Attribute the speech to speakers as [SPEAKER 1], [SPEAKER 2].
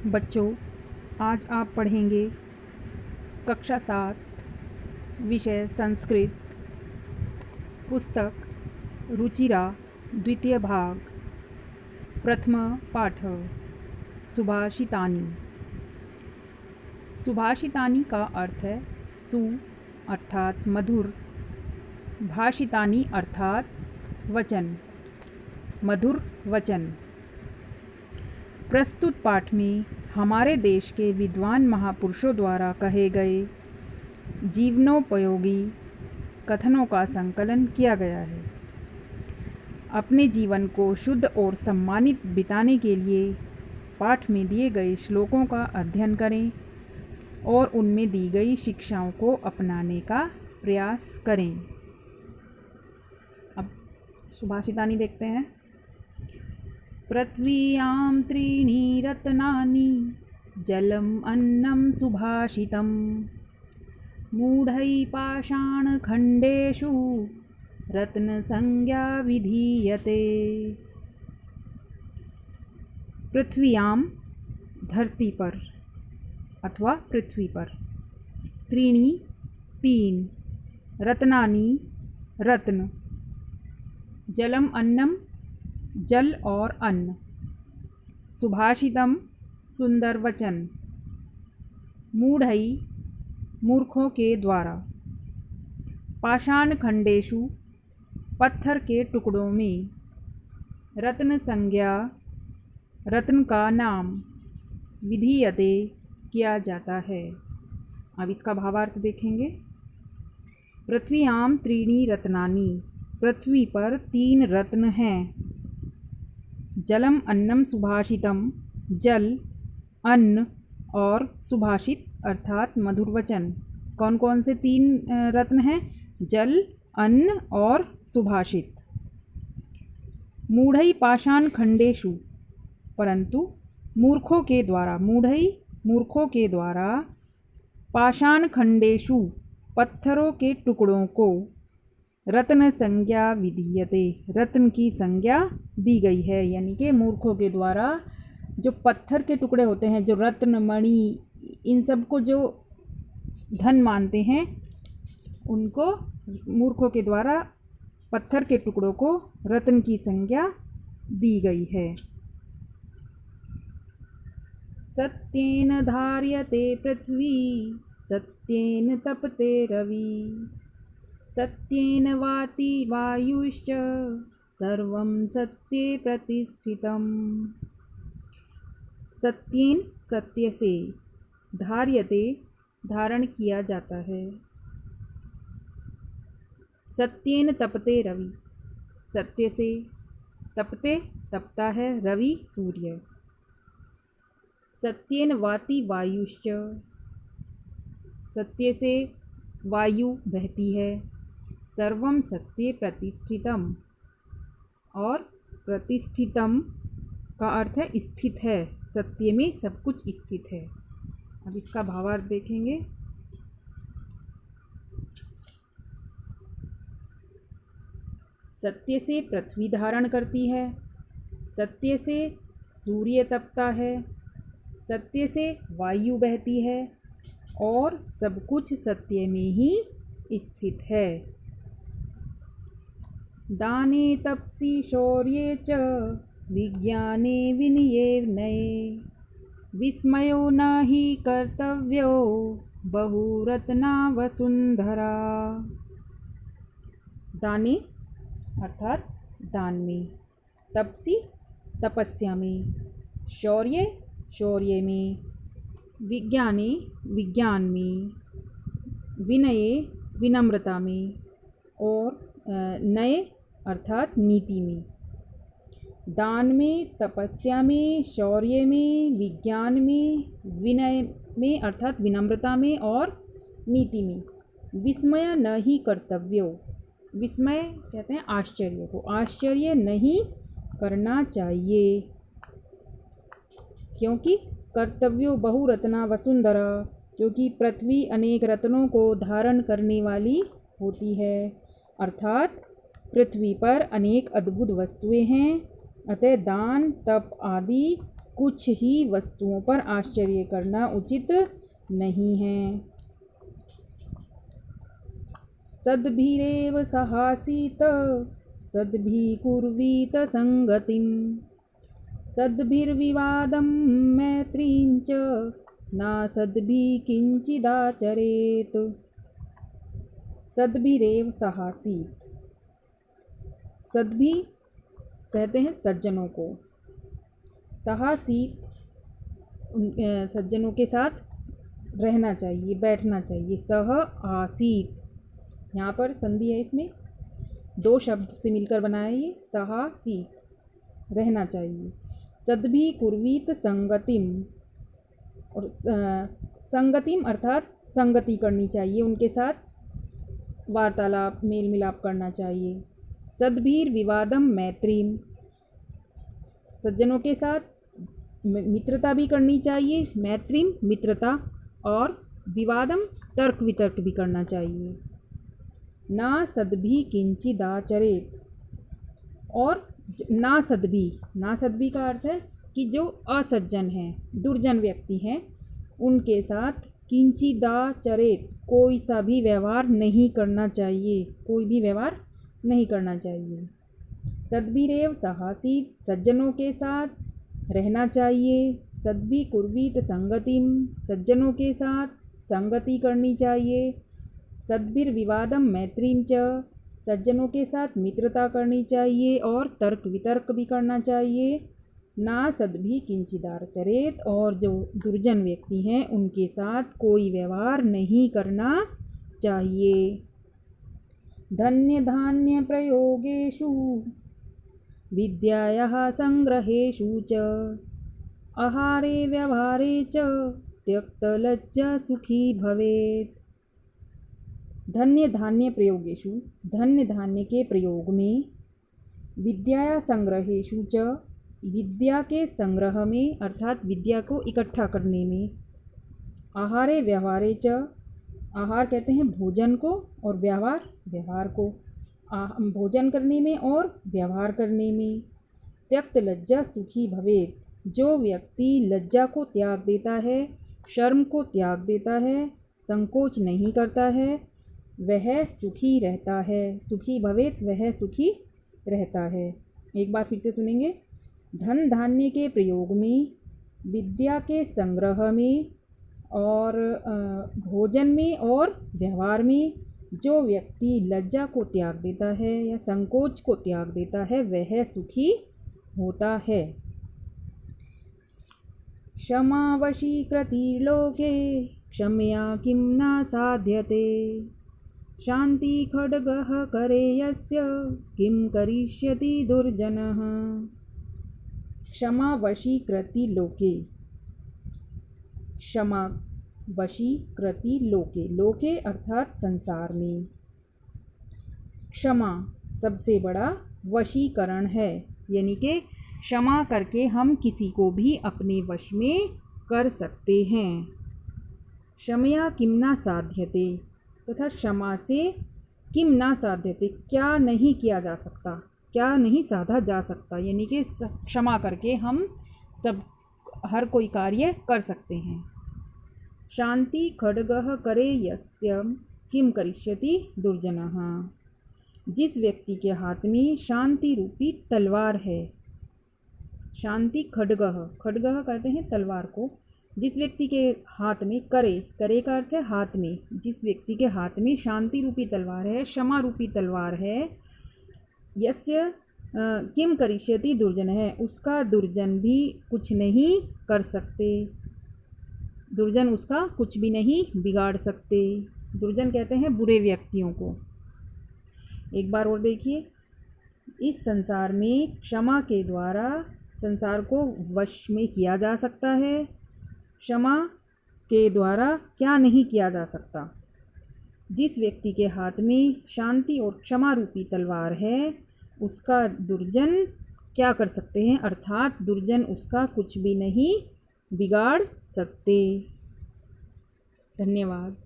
[SPEAKER 1] बच्चों, आज आप पढ़ेंगे कक्षा 7 विषय संस्कृत, पुस्तक रुचिरा, द्वितीय भाग, प्रथम पाठ सुभाषितानि। सुभाषितानि का अर्थ है सु अर्थात मधुर, भाषितानि अर्थात वचन, मधुर वचन। प्रस्तुत पाठ में हमारे देश के विद्वान महापुरुषों द्वारा कहे गए जीवनोपयोगी कथनों का संकलन किया गया है। अपने जीवन को शुद्ध और सम्मानित बिताने के लिए पाठ में दिए गए श्लोकों का अध्ययन करें और उनमें दी गई शिक्षाओं को अपनाने का प्रयास करें। अब सुभाषितानि देखते हैं। पृथ्व्यां त्रीणि रत्नानि जलम अन्नं सुभाषितं मूढैः पाषाणखण्डेषु रत्नसंज्ञा विधीयते। पृथ्व्यां धरती पर अथवा पृथ्वी पर, त्रीणि तीन, रत्नानि रत्न, जलम अन्नम जल और अन्न, सुभाषितम सुंदर वचन, मूढ़ई मूर्खों के द्वारा, पाषाण खंडेशु पत्थर के टुकड़ों में, रत्न संज्ञा रत्न का नाम, विधीयते किया जाता है। अब इसका भावार्थ देखेंगे। पृथ्व्यां त्रीणि रत्नानि, पृथ्वी पर तीन रत्न हैं। जलम अन्नम सुभाषितम, जल अन्न और सुभाषित अर्थात मधुर वचन। कौन कौन से तीन रत्न हैं? जल, अन्न और सुभाषित। मूढ़ई पाषाण खंडेशु, परंतु मूर्खों के द्वारा, मूढ़ई मूर्खों के द्वारा, पाषाण खंडेशु पत्थरों के टुकड़ों को, रत्न संज्ञा विधीयते रत्न की संज्ञा दी गई है। यानी कि मूर्खों के द्वारा जो पत्थर के टुकड़े होते हैं, जो रत्न मणि, इन सब को जो धन मानते हैं, उनको मूर्खों के द्वारा पत्थर के टुकड़ों को रत्न की संज्ञा दी गई है। सत्येन धार्यते पृथ्वी, सत्येन तपते रवि, सत्येन वाति वायुश्च सर्वं सत्ये प्रतिष्ठितम्। सत्येन सत्य से, धार्यते धारण किया जाता है, सत्येन तपते रवि सत्य से, तपते तपता है रवि सूर्य, सत्येन वाति वायुश्च सत्य से वायु बहती है, सर्वं सत्ये प्रतिष्ठितम और प्रतिष्ठितम का अर्थ है स्थित है, सत्य में सब कुछ स्थित है। अब इसका भावार्थ देखेंगे। सत्य से पृथ्वी धारण करती है, सत्य से सूर्य तपता है, सत्य से वायु बहती है और सब कुछ सत्य में ही स्थित है। दाने तपसि शौर्ये च विज्ञाने विनये नये, विस्मयो न हि कर्तव्यो बहुरत्ना वसुंधरा। दाने अर्थात दान में, तपसी तपस्या में, शौर्य शौर्य में, विज्ञाने विज्ञान में, विनये विनम्रता में और नये अर्थात नीति में। दान में, तपस्या में, शौर्य में, विज्ञान में, विनय में अर्थात विनम्रता में और नीति में। विस्मय न ही कर्तव्यो, विस्मय कहते हैं आश्चर्य को, आश्चर्य नहीं करना चाहिए, क्योंकि कर्तव्यो बहुरत्ना वसुंधरा, क्योंकि पृथ्वी अनेक रत्नों को धारण करने वाली होती है, अर्थात पृथ्वी पर अनेक अद्भुत वस्तुएं हैं। अतः दान, तप आदि कुछ ही वस्तुओं पर आश्चर्य करना उचित नहीं है। सद्भिरेव सहासीत सद्भिकुर्वीत संगतिं सद्भिर्विवादं मैत्रीं च नासद्भिः किंचिदाचरेत्। सद्भिरेव सहासीत, सद्भि कहते हैं सज्जनों को, सहासीत सज्जनों के साथ रहना चाहिए, बैठना चाहिए। सह आसीत, यहाँ पर संधि है, इसमें दो शब्द से मिलकर बनाया ये सहासीत, रहना चाहिए। सद्भि कुर्वीत संगतिम, और संगतिम अर्थात संगति करनी चाहिए, उनके साथ वार्तालाप मेल मिलाप करना चाहिए। सद्भीर विवादम मैत्रीम, सज्जनों के साथ मित्रता भी करनी चाहिए, मैत्रीम मित्रता, और विवादम तर्क वितर्क भी करना चाहिए। ना सद्भि किंचिदाचरेत, और ना सद्भि का अर्थ है कि जो असज्जन हैं, दुर्जन व्यक्ति हैं, उनके साथ किंचिदाचरेत, कोई सा भी व्यवहार नहीं करना चाहिए, कोई भी व्यवहार नहीं करना चाहिए। सद्भिरेव सहासीत, सज्जनों के साथ रहना चाहिए। सद्भि कुर्वीत संगतिम, सज्जनों के साथ संगति करनी चाहिए। सद्भिर्विवादम मैत्रीं च, सज्जनों के साथ मित्रता करनी चाहिए और तर्क वितर्क भी करना चाहिए। ना सद्भि किंचिदाचरेत, और जो दुर्जन व्यक्ति हैं उनके साथ कोई व्यवहार नहीं करना चाहिए। धन्य धान्य प्रयोगेषु विद्यायाः संग्रहेषु च आहारे व्यवहारे च त्यक्तलज्जा सुखी भवेत्। धन्य धान्य प्रयोगेषु, धन्य धान्य के प्रयोग में, विद्याया संग्रहेषु च, विद्या के संग्रह में अर्थात विद्या को इकट्ठा करने में, आहारे व्यवहारे च, आहार कहते हैं भोजन को, और व्यवहार को, भोजन करने में और व्यवहार करने में। त्यक्त लज्जा सुखी भवेत्, जो व्यक्ति लज्जा को त्याग देता है, शर्म को त्याग देता है, संकोच नहीं करता है, वह सुखी रहता है। सुखी भवेत्, वह सुखी रहता है। एक बार फिर से सुनेंगे। धन धान्य के प्रयोग में, विद्या के संग्रह में, और भोजन में और व्यवहार में जो व्यक्ति लज्जा को त्याग देता है या संकोच को त्याग देता है, वह सुखी होता है। क्षमा वशीकृतिर्लोके क्षमया किं न साध्यते शांति खड्गः करे यस्य किं करिष्यति दुर्जनः। क्षमा वशीकृति लोके, क्षमा वशीकृति लोके, लोके अर्थात संसार में। क्षमा सबसे बड़ा वशीकरण है, यानी कि क्षमा करके हम किसी को भी अपने वश में कर सकते हैं। क्षमया किम न साध्यते, तथा क्षमा से किम न साध्यते, क्या नहीं किया जा सकता, क्या नहीं साधा जा सकता, यानी कि क्षमा करके हम सब हर कोई कार्य कर सकते हैं। शांति खड्गः करे यस्य किम करिष्यति दुर्जनः, जिस व्यक्ति के हाथ में शांति रूपी तलवार है। शांति खड्गः, खड्गः कहते हैं तलवार को, जिस व्यक्ति के हाथ में, करे, करे का अर्थ है हाथ में, जिस व्यक्ति के हाथ में शांति रूपी तलवार है, क्षमा रूपी तलवार है, यस्य किम करिष्यति दुर्जन है, उसका दुर्जन भी कुछ नहीं कर सकते, दुर्जन उसका कुछ भी नहीं बिगाड़ सकते। दुर्जन कहते हैं बुरे व्यक्तियों को। एक बार और देखिए, इस संसार में क्षमा के द्वारा संसार को वश में किया जा सकता है। क्षमा के द्वारा क्या नहीं किया जा सकता। जिस व्यक्ति के हाथ में शांति और क्षमा रूपी तलवार है, उसका दुर्जन क्या कर सकते हैं, अर्थात दुर्जन उसका कुछ भी नहीं बिगाड़ सकते। धन्यवाद।